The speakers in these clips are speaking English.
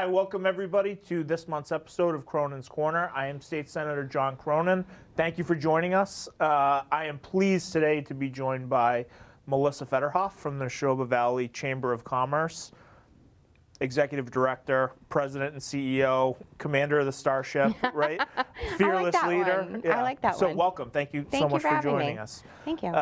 Hi, welcome everybody to this month's episode of Cronin's Corner. I am State Senator John Cronin. Thank you for joining us. I am pleased today to be joined by Melissa Fetterhoff from the Nashoba Valley Chamber of Commerce, Executive Director, President and CEO, Commander of the Starship, right? Fearless leader. One. Yeah. I like that one. So welcome. Thank you so much for joining us. Thank you.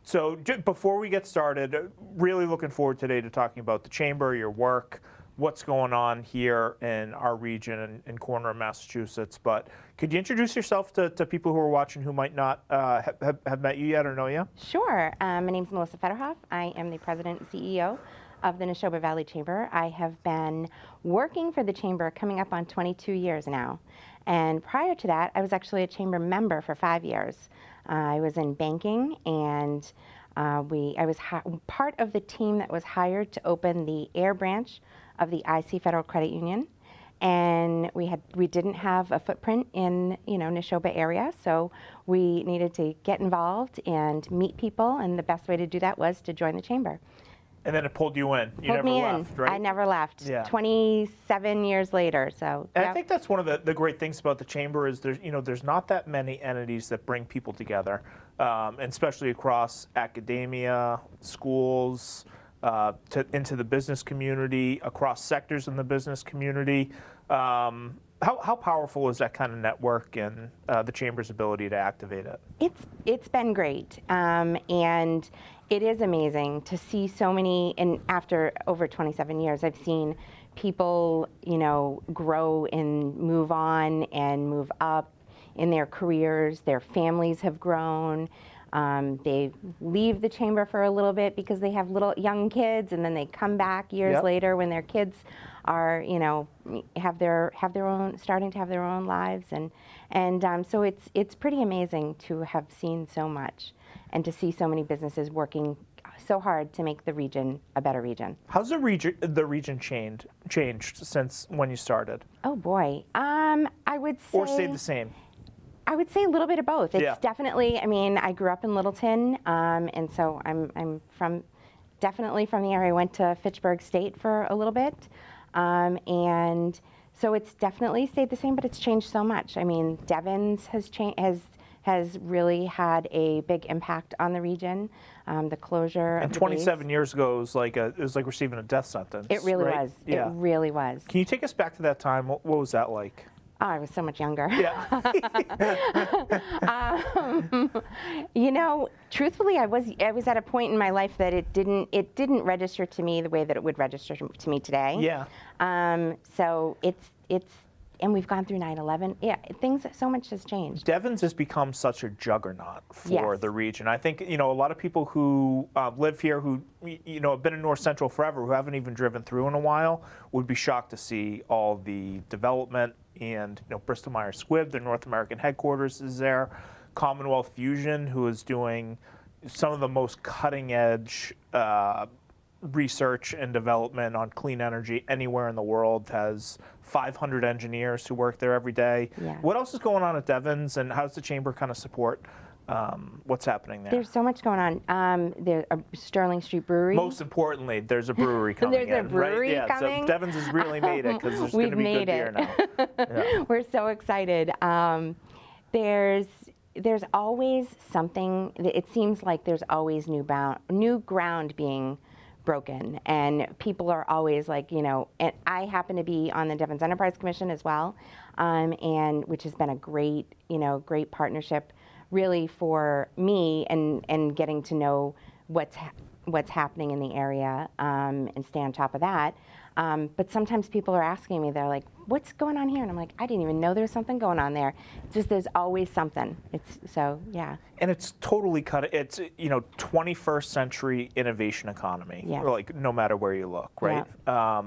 So before we get started, really looking forward today to talking about the Chamber, your work, what's going on here in our region and corner of Massachusetts. But could you introduce yourself to people who are watching who might not have met you yet or know you? Sure. My name's Melissa Fetterhoff. I am the President and CEO of the Nashoba Valley Chamber. I have been working for the Chamber coming up on 22 years now. And prior to that, I was actually a Chamber member for 5 years. I was in banking, and I was part of the team that was hired to open the Air branch of the IC Federal Credit Union, and we didn't have a footprint in Nashoba area, so we needed to get involved and meet people, and the best way to do that was to join the Chamber. And then it pulled you in. You never left, right? I never left. Yeah. 27 years later. So. And I think that's one of the great things about the Chamber is there's not that many entities that bring people together, and especially across academia, schools, into the business community, across sectors in the business community. How powerful is that kind of network and the Chamber's ability to activate it? It's been great, and it is amazing to see so many. And after over 27 years, I've seen people, grow and move on and move up in their careers. Their families have grown. They leave the Chamber for a little bit because they have little young kids, and then they come back years later when their kids are, have their own, starting to have their own lives, and so it's pretty amazing to have seen so much, and to see so many businesses working so hard to make the region a better region. How's the region changed since when you started? Oh boy, I would say. Or stayed the same. I would say a little bit of both. It's definitely, I grew up in Littleton, and so I'm definitely from the area. I went to Fitchburg State for a little bit, and so it's definitely stayed the same, but it's changed so much. Devens has really had a big impact on the region. The closure and of the 27 base. years ago, it was like receiving a death sentence. It really was. Yeah. It really was. Can you take us back to that time? What was that like? Oh, I was so much younger. Yeah. Truthfully, I was at a point in my life that it didn't register to me the way that it would register to me today. Yeah. So and we've gone through 9/11. Yeah, so much has changed. Devens has become such a juggernaut for the region. I think a lot of people who live here, who have been in North Central forever, who haven't even driven through in a while, would be shocked to see all the development. And Bristol Myers Squibb, their North American headquarters, is there. Commonwealth Fusion, who is doing some of the most cutting-edge research and development on clean energy anywhere in the world, has 500 engineers who work there every day. Yeah. What else is going on at Devens, and how does the Chamber kind of support what's happening there? There's so much going on. There's a Sterling Street Brewery. Most importantly, there's a brewery coming There's a brewery coming. So Devens has really made it, because there's going to be good beer now. Yeah. We're so excited. There's always something. It seems like there's always new ground being broken, and people are always like, and I happen to be on the Devens Enterprise Commission as well, and which has been a great partnership, really, for me, and getting to know what's happening in the area, and stay on top of that. But sometimes people are asking me, they're like, what's going on here? And I'm like, I didn't even know there was something going on there. Just there's always something. Yeah. And it's totally it's 21st century innovation economy, like no matter where you look, right? Yeah.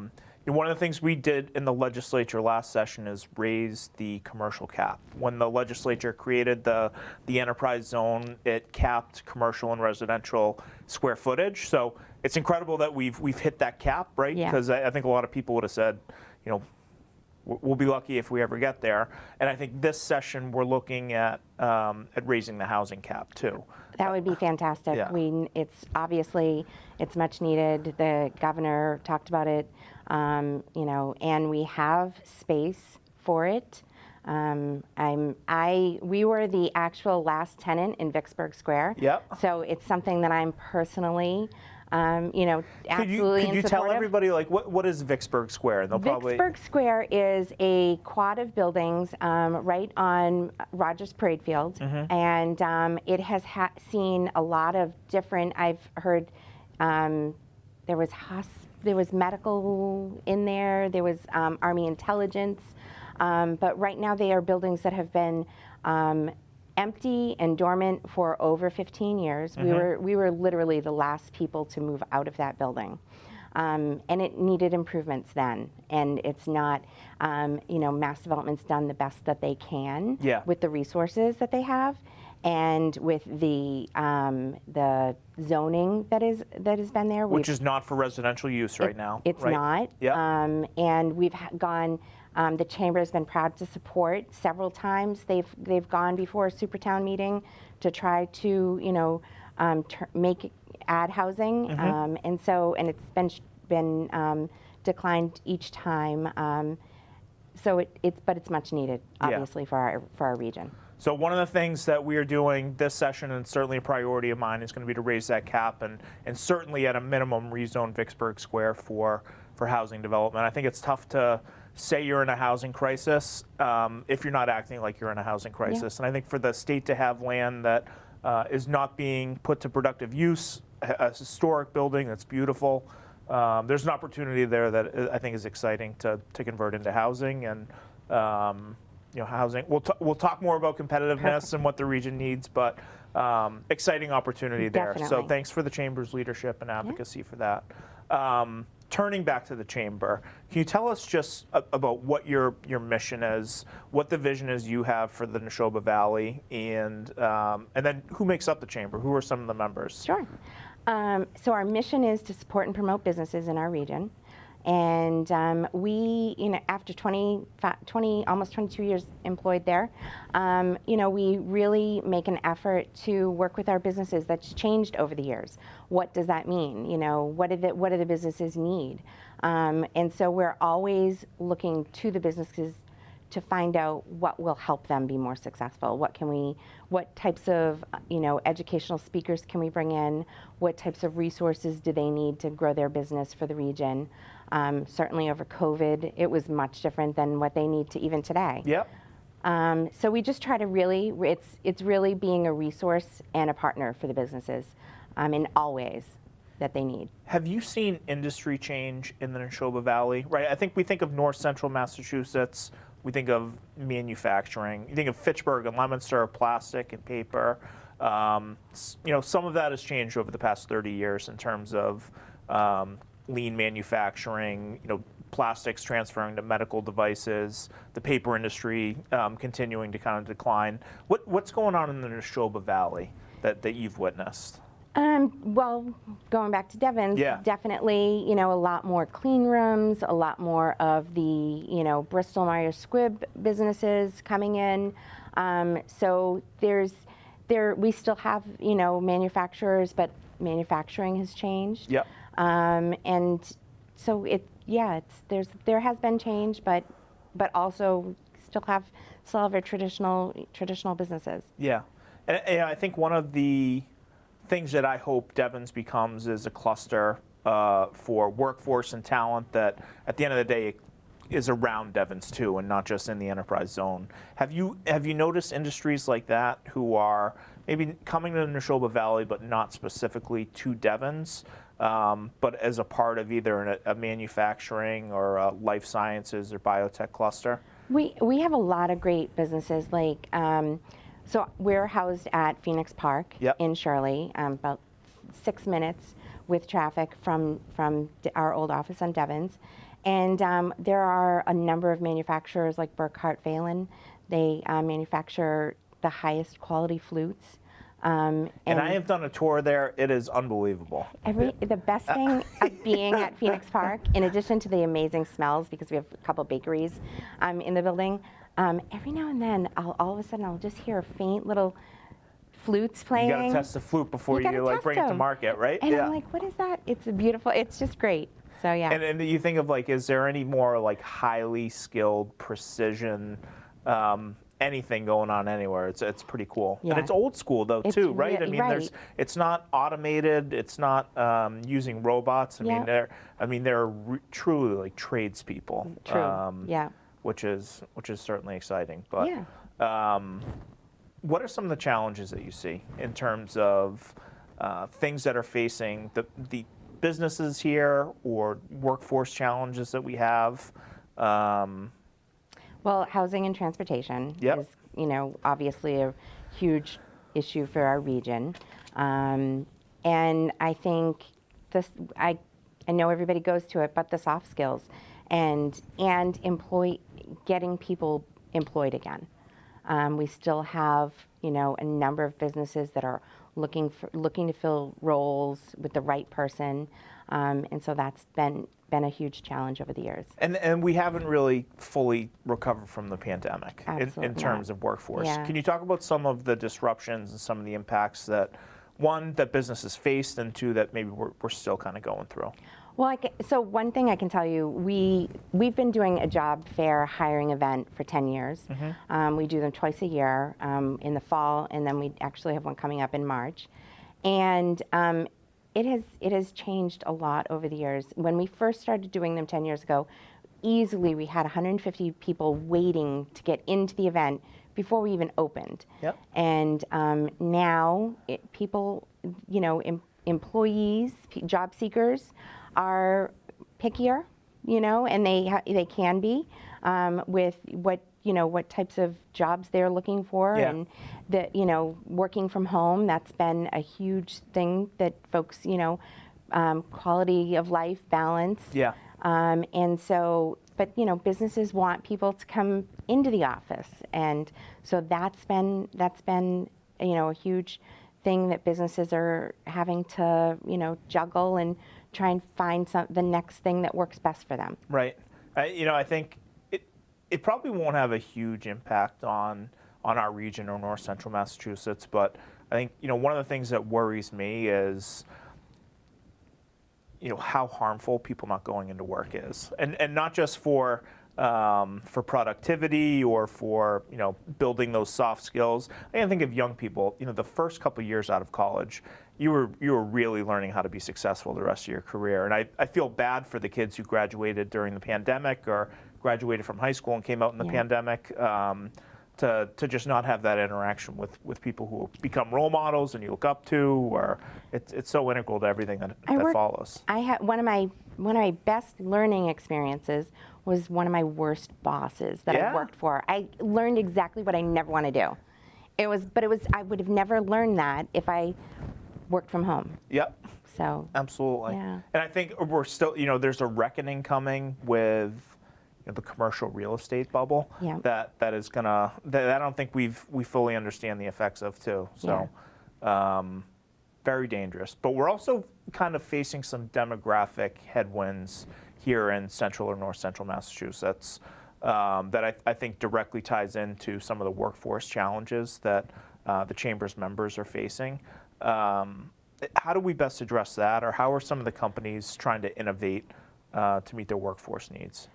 One of the things we did in the legislature last session is raise the commercial cap. When the legislature created the enterprise zone, it capped commercial and residential square footage. So it's incredible that we've hit that cap, right? Yeah. Because I think a lot of people would have said, we'll be lucky if we ever get there. And I think this session we're looking at raising the housing cap too. That would be fantastic. Yeah. It's obviously it's much needed. The governor talked about it, you know, and we have space for it. We were the actual last tenant in Vicksburg Square. Yep. So it's something that I'm personally, you know, absolutely Could you in tell support of. everybody, like, what is Vicksburg Square? They'll Vicksburg Square is a quad of buildings right on Rogers Parade Field, and it has seen a lot of different. I've heard there was medical in there. There was Army intelligence, but right now they are buildings that have been empty and dormant for over 15 years. We were literally the last people to move out of that building. And it needed improvements then, and it's not, you know, Mass Development's done the best that they can with the resources that they have, and with the zoning that has been there, which is not for residential use right now. It's right? not, and we've gone. The chamber has been proud to support several times. They've gone before a Supertown meeting to try to, you know, add housing, and it's been declined each time. So it's much needed, obviously, for our region. So one of the things that we are doing this session, and certainly a priority of mine, is going to be to raise that cap and certainly at a minimum rezone Vicksburg Square for housing development. I think it's tough to say you're in a housing crisis if you're not acting like you're in a housing crisis. And I think for the state to have land that is not being put to productive use, a historic building that's beautiful, there's an opportunity there that I think is exciting to convert into housing. And you know, housing. We'll talk more about competitiveness and what the region needs, but exciting opportunity there. Definitely. So thanks for the chamber's leadership and advocacy for that. Turning back to the chamber, can you tell us just about what your mission is, what the vision is you have for the Nashoba Valley, and then who makes up the chamber? Who are some of the members? Sure. So our mission is to support and promote businesses in our region. And we, you know, after almost 22 years employed there, you know, we really make an effort to work with our businesses. That's changed over the years. What does that mean? You know, what do the businesses need? And so we're always looking to the businesses to find out what will help them be more successful. What types of, you know, educational speakers can we bring in? What types of resources do they need to grow their business for the region? Certainly over COVID, it was much different than what they need to even today. Yep. So we just try to really, it's really being a resource and a partner for the businesses in all ways that they need. Have you seen industry change in the Nashoba Valley? Right. I think we think of North Central Massachusetts. We think of manufacturing. You think of Fitchburg and Leominster, plastic and paper. You know, some of that has changed over the past 30 years in terms of lean manufacturing, you know, plastics transferring to medical devices, the paper industry continuing to kind of decline. What's going on in the Nashoba Valley that you've witnessed? Well, going back to Devon's, Yeah. definitely, you know, a lot more clean rooms, a lot more of the, you know, Bristol Myers Squibb businesses coming in. So we still have, you know, manufacturers, but manufacturing has changed. Yep. And so there has been change, but also still have our traditional businesses. Yeah, and I think one of the things that I hope Devon's becomes is a cluster for workforce and talent that at the end of the day is around Devon's too, and not just in the enterprise zone. Have you noticed industries like that who are maybe coming to the Nashoba Valley but not specifically to Devon's, but as a part of either a manufacturing or a life sciences or biotech cluster? We have a lot of great businesses like. So we're housed at Phoenix Park in Shirley, about 6 minutes with traffic from our old office on Devon's. And there are a number of manufacturers like Burkhart Phelan. They manufacture the highest quality flutes. And I have done a tour there. It is unbelievable. The best thing of being at Phoenix Park, in addition to the amazing smells, because we have a couple bakeries in the building, every now and then, all of a sudden, I'll just hear faint little flutes playing. You got to test the flute before you like bring it to market, right? And I'm like, what is that? It's beautiful. It's just great. So yeah. And you think of like, is there any more like highly skilled precision? Anything going on anywhere. It's pretty cool. Yeah. And it's old school though too, right? I mean, it's not automated. It's not using robots. I mean, they're truly like tradespeople. True. Yeah. Which is certainly exciting. But yeah. What are some of the challenges that you see in terms of things that are facing the businesses here, or workforce challenges that we have? Well, housing and transportation is, obviously a huge issue for our region. And I think I know everybody goes to it, but the soft skills and getting people employed again. We still have, a number of businesses that are looking to fill roles with the right person. And so that's been a huge challenge over the years. And we haven't really fully recovered from the pandemic in terms of workforce. Yeah. Can you talk about some of the disruptions and some of the impacts that, one, that businesses faced, and two, that maybe we're still kind of going through? Well, so one thing I can tell you, we've been doing a job fair hiring event for 10 years. Mm-hmm. We do them twice a year in the fall, and then we actually have one coming up in March. And it has changed a lot over the years. When we first started doing them 10 years ago, easily we had 150 people waiting to get into the event before we even opened. Yep. And now people, employees, job seekers are pickier, and they can be with what types of jobs they're looking for. Yeah. And working from home, that's been a huge thing that folks, quality of life balance. Yeah. And so, but businesses want people to come into the office, and so that's been a huge thing that businesses are having to juggle and try and find the next thing that works best for them. Right. I think it probably won't have a huge impact on our region or North Central Massachusetts, but I think one of the things that worries me is how harmful people not going into work is, and not just for productivity or for building those soft skills. I think of young people. The first couple of years out of college, you were really learning how to be successful the rest of your career. And I feel bad for the kids who graduated during the pandemic or graduated from high school and came out in the pandemic. To just not have that interaction with people who become role models and you look up to, or it's so integral to everything that follows. I had one of my best learning experiences was one of my worst bosses that I worked for. I learned exactly what I never want to do. I would have never learned that if I worked from home. Yep. So absolutely. Yeah. And I think we're still, there's a reckoning coming with the commercial real estate bubble that is gonna, that I don't think we fully understand the effects of too. So very dangerous. But we're also kind of facing some demographic headwinds here in central or north central Massachusetts that I think directly ties into some of the workforce challenges that the Chamber's members are facing. How do we best address that, or how are some of the companies trying to innovate to meet their workforce needs?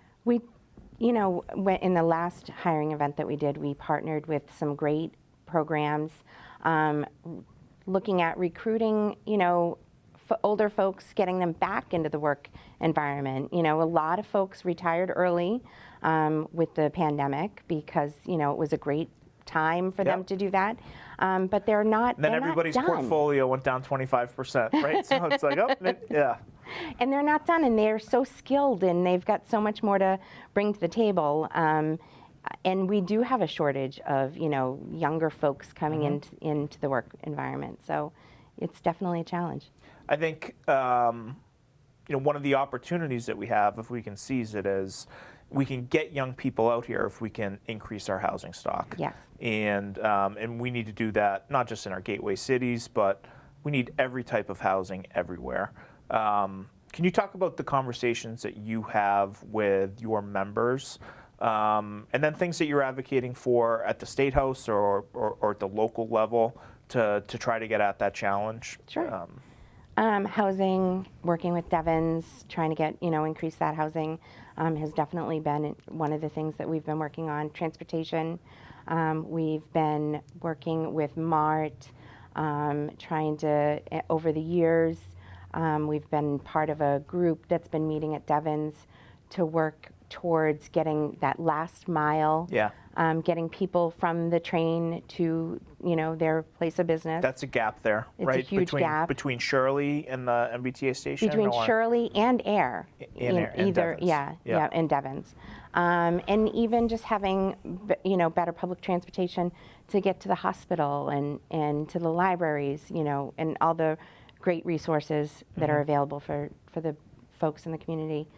In the last hiring event that we did, we partnered with some great programs looking at recruiting, older folks, getting them back into the work environment. A lot of folks retired early with the pandemic because, it was a great time for them to do that. But they're not. Then everybody's portfolio went down 25%, right? So it's like, yeah. And they're not done, and they're so skilled, and they've got so much more to bring to the table. And we do have a shortage of, younger folks coming into the work environment. So it's definitely a challenge. I think, one of the opportunities that we have, if we can seize it, is, we can get young people out here if we can increase our housing stock. Yes. And we need to do that not just in our gateway cities, but we need every type of housing everywhere. Can you talk about the conversations that you have with your members, and then things that you're advocating for at the State House or at the local level to try to get at that challenge? Sure. Housing, working with Devons, trying to get, increase that housing has definitely been one of the things that we've been working on. Transportation, we've been working with MART, trying to, over the years, we've been part of a group that's been meeting at Devons to work towards getting that last mile, getting people from the train to, their place of business. That's a gap there, it's right? It's a huge gap. Between Shirley and the MBTA station? Between Shirley and Air. And Devons. Yeah, and Devons. And even just having, better public transportation to get to the hospital and to the libraries, and all the great resources that are available for the folks in the community.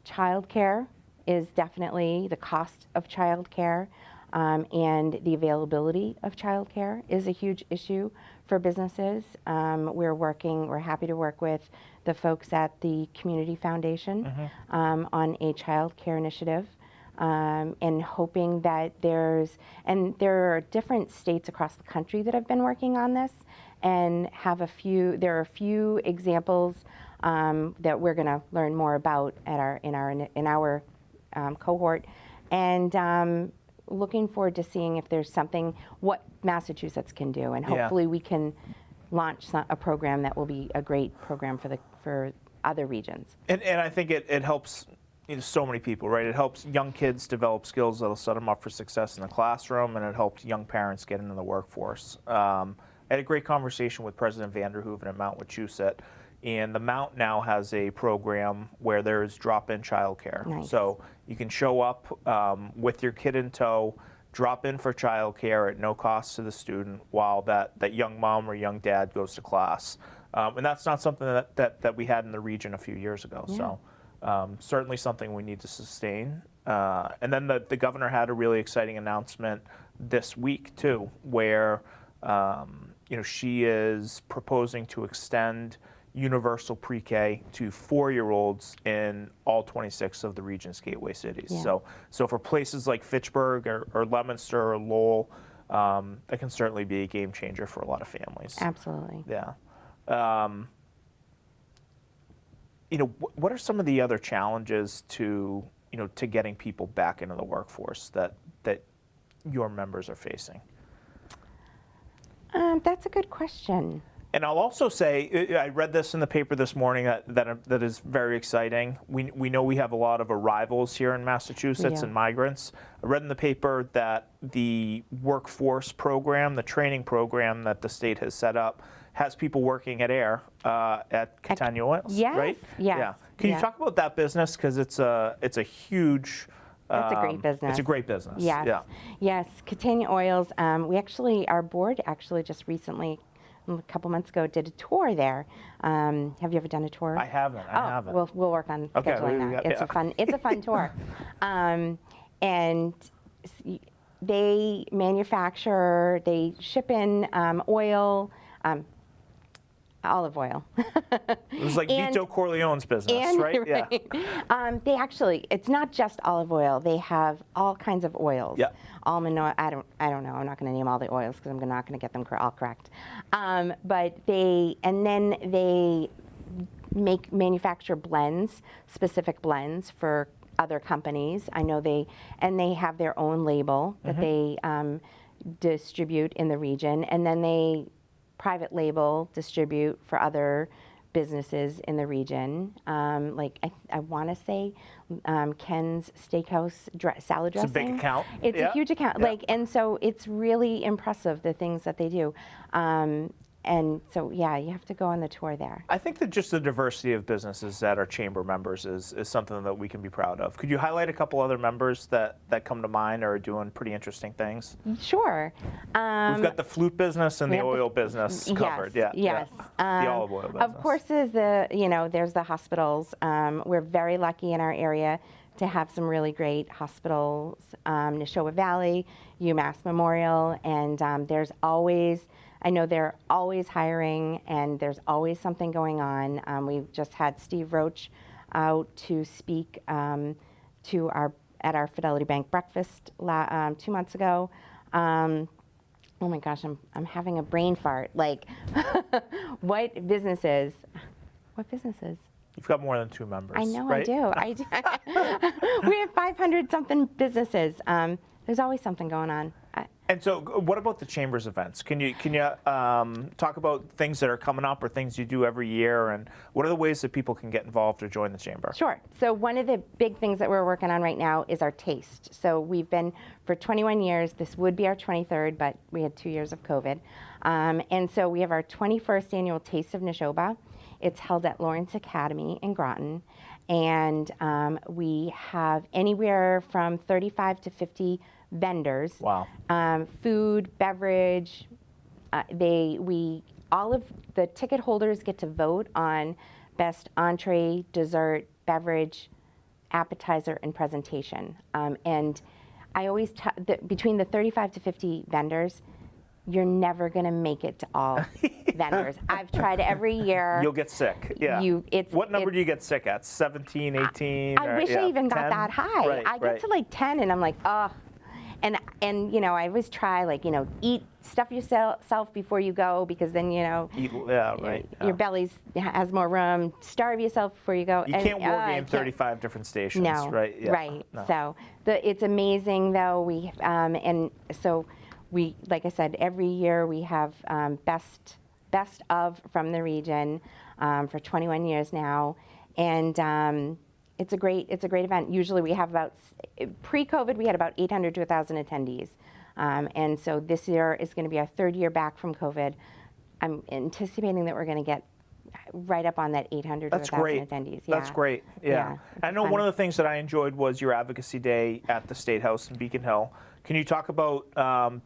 Childcare is definitely the cost of childcare, and the availability of childcare is a huge issue for businesses. We're happy to work with the folks at the Community Foundation on a childcare initiative. And hoping that there are different states across the country that have been working on this, and there are a few examples that we're going to learn more about in our cohort, and looking forward to seeing if there's what Massachusetts can do, and hopefully we can launch a program that will be a great program for other regions. And I think it helps so many people, right? It helps young kids develop skills that'll set them up for success in the classroom, and it helps young parents get into the workforce. I had a great conversation with President Vanderhooven at Mount Wachusett, and the Mount now has a program where there's drop-in childcare. Nice. So you can show up with your kid in tow, drop in for childcare at no cost to the student while that young mom or young dad goes to class. And that's not something that we had in the region a few years ago. Yeah. So certainly something we need to sustain. And then the governor had a really exciting announcement this week too, where she is proposing to extend universal pre-K to 4-year-olds in all 26 of the region's gateway cities. Yeah. So for places like Fitchburg or Leominster or Lowell, that can certainly be a game changer for a lot of families. Absolutely. Yeah. What are some of the other challenges to getting people back into the workforce that your members are facing? That's a good question. And I'll also say, I read this in the paper this morning that is very exciting. We know we have a lot of arrivals here in Massachusetts and migrants. I read in the paper that the workforce program, the training program that the state has set up, has people working at Air at Catania Oils, right? Yes. Yeah. Can you talk about that business? Because it's a huge. It's a great business. It's a great business. Yes. Yeah. Yes. Catania Oils. Our board actually just recently, a couple months ago, did a tour there. Have you ever done a tour? I haven't. I haven't. We'll work on scheduling that. It's a fun tour. And they manufacture. They ship in oil. Olive oil. It was like Vito Corleone's business, right? Yeah. They actually, it's not just olive oil. They have all kinds of oils. Yeah. Almond oil. I don't know. I'm not going to name all the oils because I'm not going to get them all correct. But they manufacture blends, specific blends for other companies. I know they have their own label that they distribute in the region, and then they private label distribute for other businesses in the region. Like I want to say Ken's Steakhouse salad dressing. It's a big account. It's a huge account. Yeah. And so it's really impressive, the things that they do. And so, you have to go on the tour there. I think that just the diversity of businesses that are chamber members is something that we can be proud of. Could you highlight a couple other members that come to mind or are doing pretty interesting things? Sure. We've got the flute business and the oil business covered. Yes. Yeah. The olive oil business. Of course, there's the hospitals. We're very lucky in our area to have some really great hospitals, Nashoba Valley, UMass Memorial, and there's always, I know they're always hiring, and there's always something going on. We've just had Steve Roach out to speak at our Fidelity Bank breakfast 2 months ago. Oh my gosh, I'm having a brain fart. Like, what businesses? What businesses? You've got more than 2 members. I know, right? I do. We have 500 something businesses. There's always something going on. And so, what about the Chamber's events? Can you talk about things that are coming up or things you do every year, and what are the ways that people can get involved or join the Chamber? Sure. So one of the big things that we're working on right now is our taste. So we've been for 21 years. This would be our 23rd, but we had 2 years of COVID, and so we have our 21st annual Taste of Nashoba. It's held at Lawrence Academy in Groton, and we have anywhere from 35 to 50 vendors. Wow. Food, beverage. All of the ticket holders get to vote on best entree, dessert, beverage, appetizer, and presentation. And I always between the 35 to 50 vendors, you're never going to make it to all vendors. I've tried every year. You'll get sick. Yeah. What number do you get sick at? 17, 18? I wish I even got that high. Right, I get to like 10 and I'm like, oh. And you know, I always try, like, you know, stuff yourself before you go, because then, you know, your belly has more room. Starve yourself before you go. You can't war game 35 different stations, no, right? Yeah. Right. No. So it's amazing, though. And so we, like I said, every year we have best of from the region for 21 years now, and it's a great event. Usually we have about, pre-COVID, we had about 800 to 1,000 attendees. And so this year is going to be our 3rd year back from COVID. I'm anticipating that we're going to get right up on that 800 to 1,000 attendees. Yeah. That's great. Yeah. I know one of the things that I enjoyed was your advocacy day at the State House in Beacon Hill. Can you talk about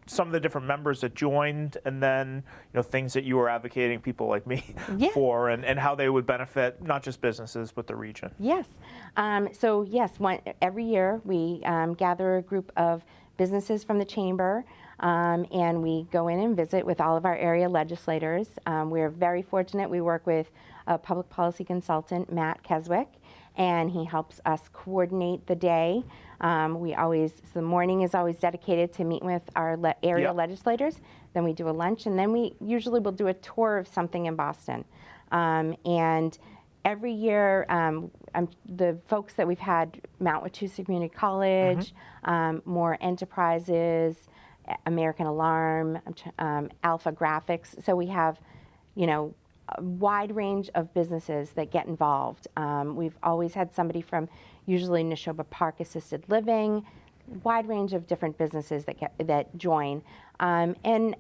some of the different members that joined, and then, you know, things that you were advocating people like me for, and how they would benefit not just businesses but the region? Yes. So yes, every year we gather a group of businesses from the Chamber, and we go in and visit with all of our area legislators. We're very fortunate. We work with a public policy consultant, Matt Keswick, and he helps us coordinate the day. The morning is always dedicated to meet with our area legislators. Then we do a lunch, and then we usually will do a tour of something in Boston. And every year, the folks that we've had, Mount Wachusett Community College, More Enterprises, American Alarm, Alpha Graphics. So we have, you know, a wide range of businesses that get involved. We've always had somebody from usually Nashoba Park Assisted Living, wide range of different businesses that join. And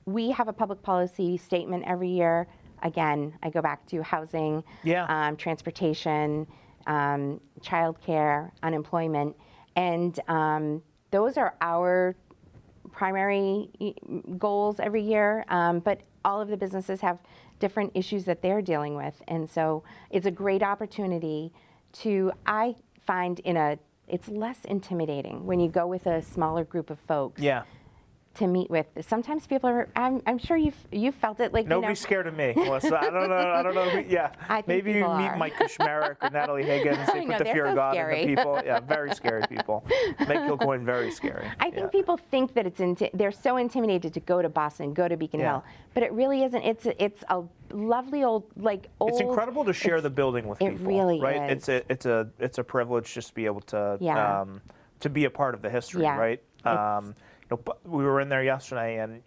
we have a public policy statement every year. Again, I go back to housing, transportation, childcare, unemployment, and those are our primary goals every year. But all of the businesses have different issues that they're dealing with, and so it's a great opportunity to, I find, it's less intimidating when you go with a smaller group of folks. Yeah. To meet with. Sometimes people are, I'm sure you've felt it, like, nobody's scared of me, Melissa. I don't know. Yeah. Maybe you meet Mike Kushmerek or Natalie Higgins. They put the fear of God in the people. Yeah, very scary people. Make Kilcoyne very scary. I think people think that they're so intimidated to go to Boston, go to Beacon Hill, but it really isn't. It's a lovely old. It's incredible to share the building with people. It really right? is. It's a privilege just to be able to be a part of the history, right? We were in there yesterday, and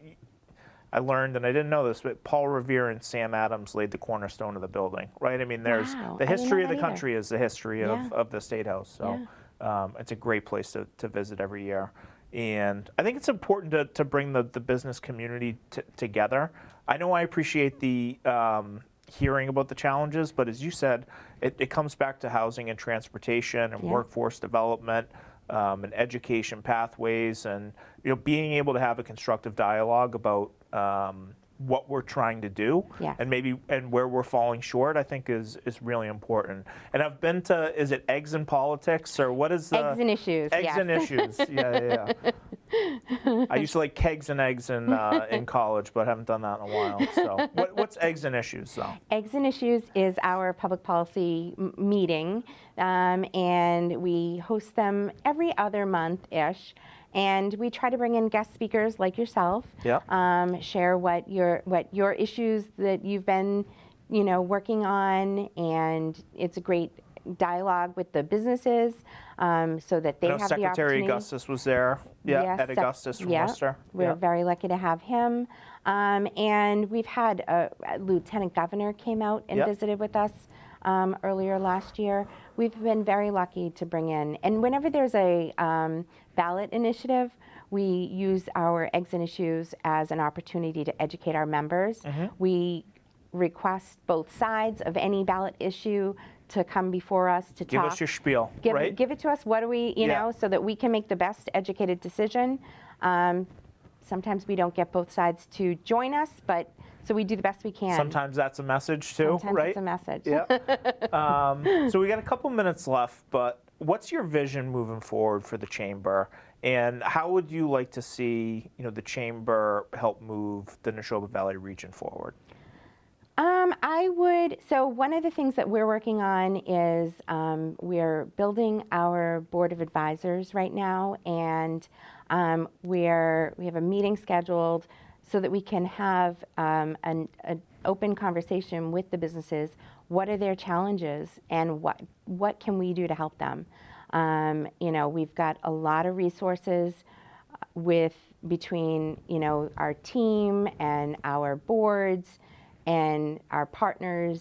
I learned, and I didn't know this, but Paul Revere and Sam Adams laid the cornerstone of the building, right? I mean, there's the history of the country is the history of the State House. So it's a great place to visit every year. And I think it's important to bring the business community together. I know I appreciate the hearing about the challenges, but as you said, it comes back to housing and transportation and workforce development. And education pathways, and being able to have a constructive dialogue about what we're trying to do, Yes. and where we're falling short, I think is really important. And I've been to, is it Eggs in Politics, or what is the Eggs and Issues? Eggs yes. and Issues? Yeah. I used to like Kegs and Eggs in college, but haven't done that in a while. So what's Eggs and Issues though? Eggs and Issues is our public policy meeting, and we host them every other month-ish. And we try to bring in guest speakers like yourself, share what your issues that you've been, working on, and it's a great dialogue with the businesses, so that they have the opportunity. Secretary Augustus was there. Yeah, Yes, Ed Augustus from Worcester. We're very lucky to have him. And we've had a Lieutenant Governor came out and visited with us earlier last year. We've been very lucky to bring in, and whenever there's a ballot initiative, we use our Eggs and Issues as an opportunity to educate our members. We request both sides of any ballot issue to come before us to Give talk. us your spiel, right? Give it to us. What do we, know, so that we can make the best educated decision. Sometimes we don't get both sides to join us, but so we do the best we can. Sometimes that's a message too, Sometimes right? it's a message. Yeah. So we got a couple minutes left, but what's your vision moving forward for the chamber, and how would you like to see, the chamber help move the Nashoba Valley region forward? So one of the things that we're working on is we're building our board of advisors right now, and we have a meeting scheduled so that we can have an open conversation with the businesses. What are their challenges, and what can we do to help them? We've got a lot of resources between our team and our boards and our partners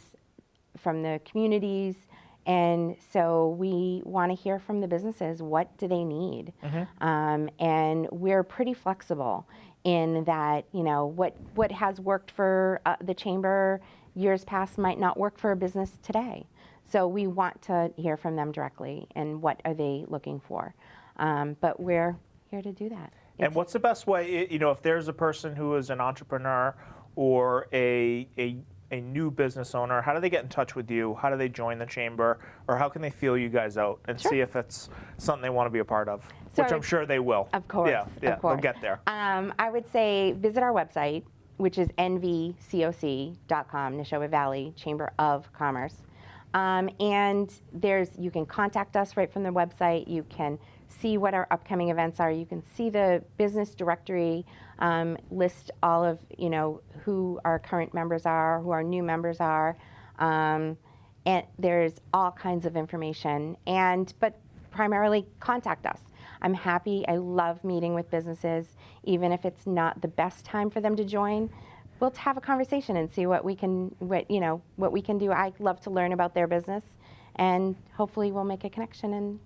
from the communities, and so we want to hear from the businesses. What do they need? And we're pretty flexible in that what has worked for the chamber years past might not work for a business today. So we want to hear from them directly and what are they looking for. But we're here to do that. And what's the best way, if there's a person who is an entrepreneur or a new business owner, how do they get in touch with you? How do they join the chamber? Or how can they feel you guys out and see if it's something they want to be a part of? So which I'm sure they will. Of course. Yeah, of course. They'll get there. I would say visit our website, which is nvcoc.com, Nashoba Valley Chamber of Commerce. And you can contact us right from the website. You can see what our upcoming events are. You can see the business directory, list all of who our current members are, who our new members are, and there's all kinds of information. But primarily contact us. I'm happy. I love meeting with businesses, even if it's not the best time for them to join. We'll have a conversation and see what we can do. I love to learn about their business, and hopefully we'll make a connection and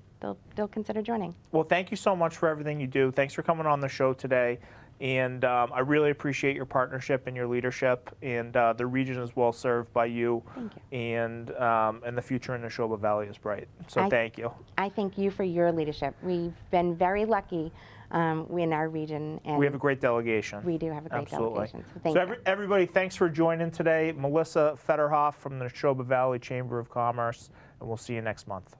they'll consider joining. Well, thank you so much for everything you do. Thanks for coming on the show today. And I really appreciate your partnership and your leadership. And the region is well served by you. Thank you. And the future in the Nashoba Valley is bright. So thank you. I thank you for your leadership. We've been very lucky in our region. And we have a great delegation. We do have a great delegation. So thank you. Everybody, thanks for joining today. Melissa Fetterhoff from the Nashoba Valley Chamber of Commerce. And we'll see you next month.